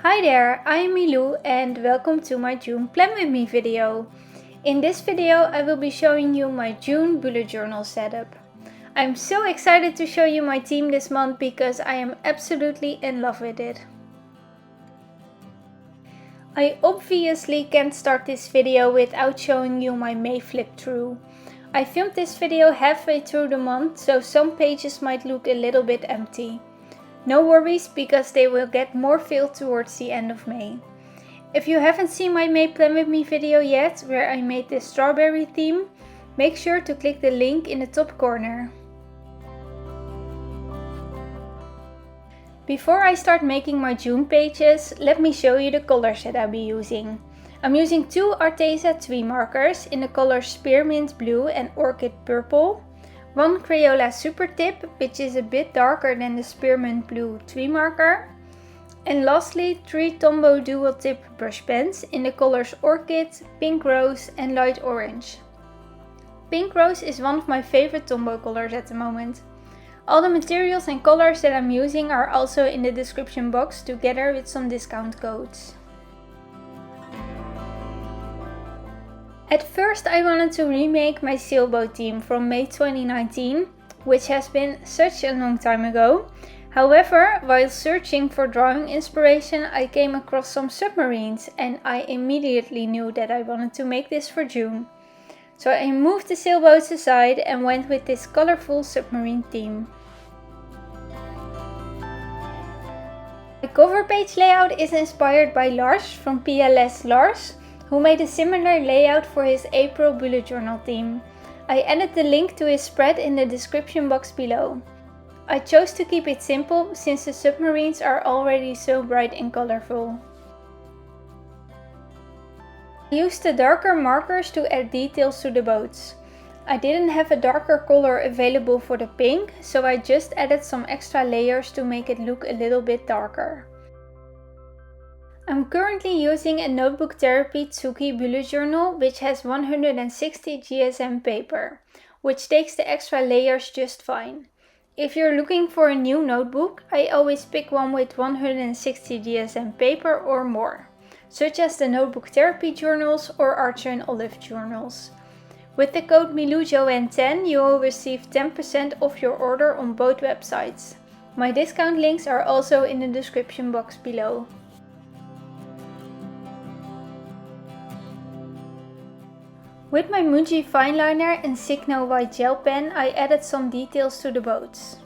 Hi there, I'm Milou and welcome to my June Plan With Me video. In this video I will be showing you my June bullet journal setup. I'm so excited to show you my theme this month because I am absolutely in love with it. I obviously can't start this video without showing you my May flip through. I filmed this video halfway through the month, so some pages might look a little bit empty. No worries, because they will get more filled towards the end of May. If you haven't seen my May Plan With Me video yet, where I made this strawberry theme, make sure to click the link in the top corner. Before I start making my June pages, let me show you the colors that I'll be using. I'm using two Arteza Twimarkers in the colors Spearmint Blue and Orchid Purple. One Crayola Super Tip, which is a bit darker than the Spearmint Blue Twimarker. And lastly, three Tombow dual tip brush pens in the colors Orchid, Pink Rose and Light Orange. Pink Rose is one of my favorite Tombow colors at the moment. All the materials and colors that I'm using are also in the description box together with some discount codes. At first I wanted to remake my sailboat theme from May 2019, which has been such a long time ago. However, while searching for drawing inspiration, I came across some submarines and I immediately knew that I wanted to make this for June. So I moved the sailboats aside and went with this colorful submarine theme. The cover page layout is inspired by Lars from PLS Lars, who made a similar layout for his April bullet journal theme. I added the link to his spread in the description box below. I chose to keep it simple since the submarines are already so bright and colorful. I used the darker markers to add details to the boats. I didn't have a darker color available for the pink, so I just added some extra layers to make it look a little bit darker. I'm currently using a Notebook Therapy Tsuki bullet journal, which has 160 GSM paper, which takes the extra layers just fine. If you're looking for a new notebook, I always pick one with 160 GSM paper or more, such as the Notebook Therapy journals or Archer and Olive journals. With the code MILOUJOAN10 you will receive 10% off your order on both websites. My discount links are also in the description box below. With my Muji fineliner and Signo white gel pen, I added some details to the boats.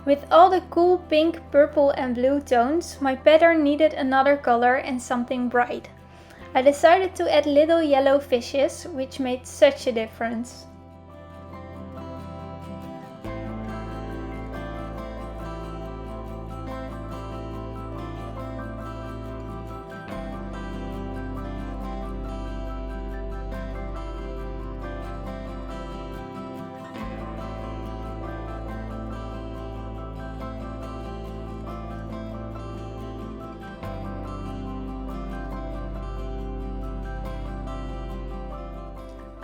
With all the cool pink, purple and blue tones, my pattern needed another color and something bright. I decided to add little yellow fishes, which made such a difference.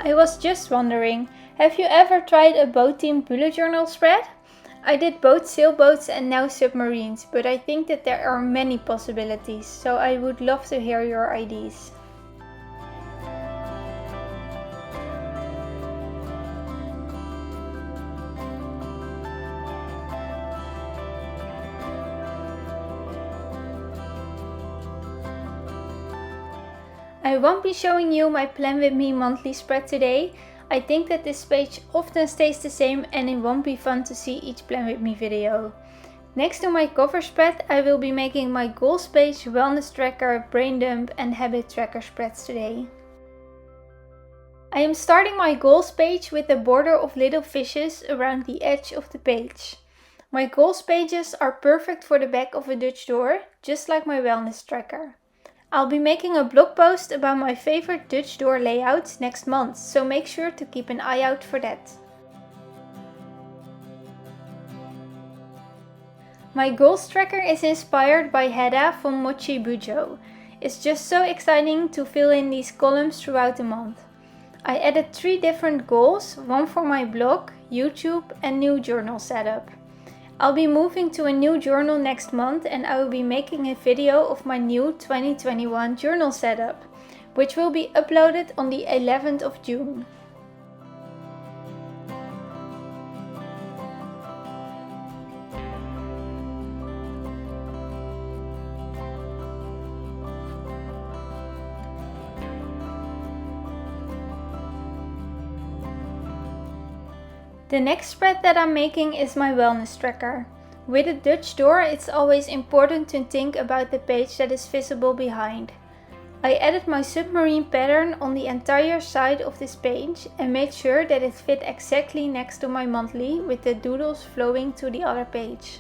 I was just wondering, have you ever tried a boat themed bullet journal spread? I did both sailboats and now submarines, but I think that there are many possibilities, so I would love to hear your ideas. I won't be showing you my Plan With Me monthly spread today. I think that this page often stays the same and it won't be fun to see each Plan With Me video. Next to my cover spread, I will be making my goals page, wellness tracker, brain dump and habit tracker spreads today. I am starting my goals page with a border of little fishes around the edge of the page. My goals pages are perfect for the back of a Dutch door, just like my wellness tracker. I'll be making a blog post about my favorite Dutch door layouts next month, so make sure to keep an eye out for that. My goals tracker is inspired by Hedda from Mochi Bujo. It's just so exciting to fill in these columns throughout the month. I added 3 different goals, one for my blog, YouTube and new journal setup. I'll be moving to a new journal next month and I will be making a video of my new 2021 journal setup, which will be uploaded on the 11th of June. The next spread that I'm making is my wellness tracker. With a Dutch door, it's always important to think about the page that is visible behind. I added my submarine pattern on the entire side of this page and made sure that it fit exactly next to my monthly with the doodles flowing to the other page.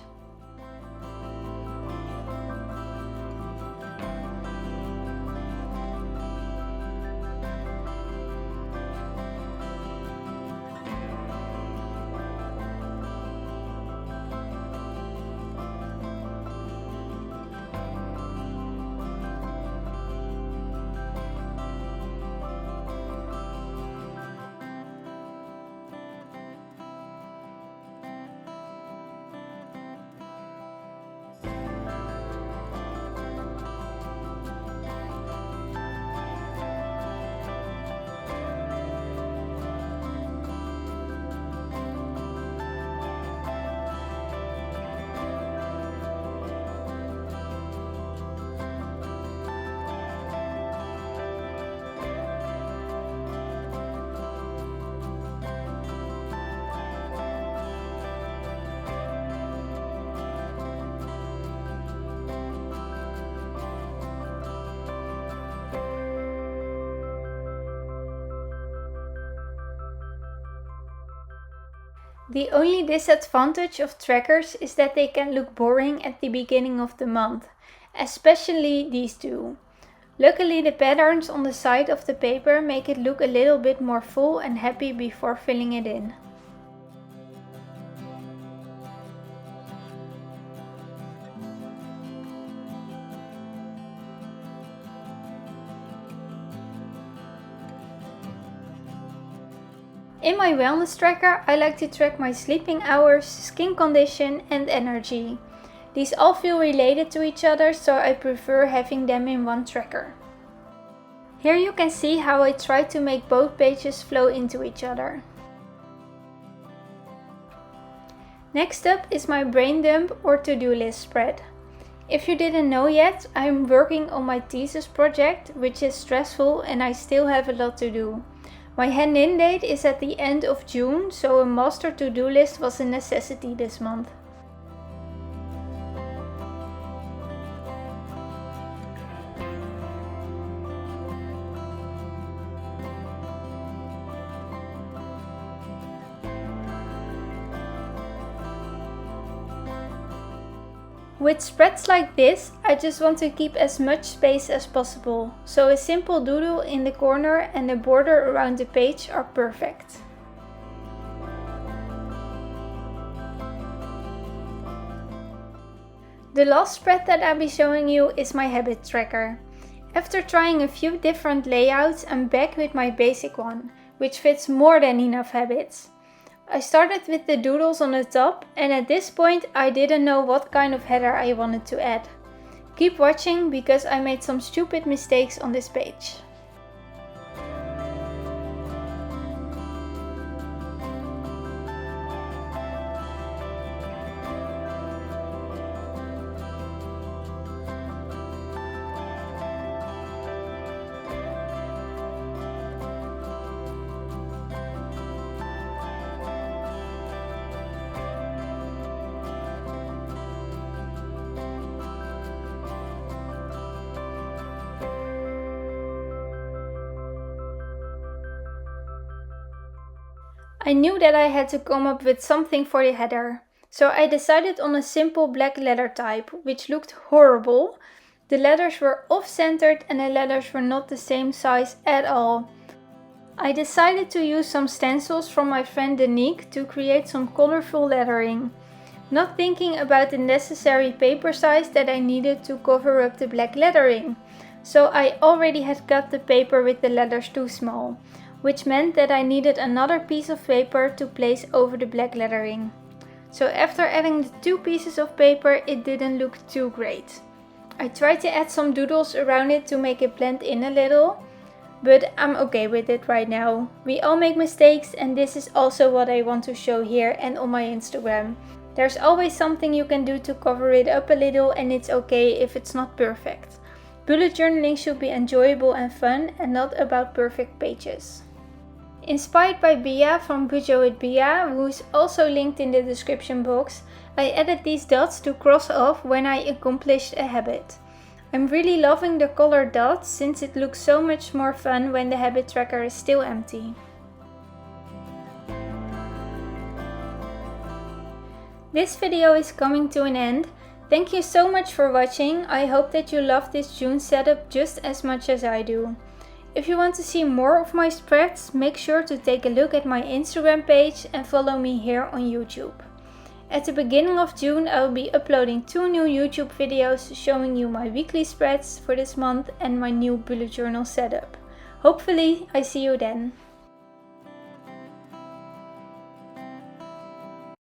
The only disadvantage of trackers is that they can look boring at the beginning of the month, especially these two. Luckily, the patterns on the side of the paper make it look a little bit more full and happy before filling it in. In my wellness tracker, I like to track my sleeping hours, skin condition and energy. These all feel related to each other, so I prefer having them in one tracker. Here you can see how I try to make both pages flow into each other. Next up is my brain dump or to-do list spread. If you didn't know yet, I'm working on my thesis project, which is stressful and I still have a lot to do. My hand-in date is at the end of June, so a master to-do list was a necessity this month. With spreads like this, I just want to keep as much space as possible, so a simple doodle in the corner and the border around the page are perfect. The last spread that I'll be showing you is my habit tracker. After trying a few different layouts, I'm back with my basic one, which fits more than enough habits. I started with the doodles on the top and at this point I didn't know what kind of header I wanted to add. Keep watching because I made some stupid mistakes on this page. I knew that I had to come up with something for the header, so I decided on a simple black letter type, which looked horrible. The letters were off-centered and the letters were not the same size at all. I decided to use some stencils from my friend Danique to create some colorful lettering, not thinking about the necessary paper size that I needed to cover up the black lettering. So I already had cut the paper with the letters too small, which meant that I needed another piece of paper to place over the black lettering. So after adding the 2 pieces of paper, it didn't look too great. I tried to add some doodles around it to make it blend in a little, but I'm okay with it right now. We all make mistakes, and this is also what I want to show here and on my Instagram. There's always something you can do to cover it up a little, and it's okay if it's not perfect. Bullet journaling should be enjoyable and fun and not about perfect pages. Inspired by Bia from Bujo with Bia, who is also linked in the description box, I added these dots to cross off when I accomplished a habit. I'm really loving the colored dots since it looks so much more fun when the habit tracker is still empty. This video is coming to an end. Thank you so much for watching. I hope that you love this June setup just as much as I do. If you want to see more of my spreads, make sure to take a look at my Instagram page and follow me here on YouTube. At the beginning of June, I will be uploading 2 new YouTube videos showing you my weekly spreads for this month and my new bullet journal setup. Hopefully, I see you then.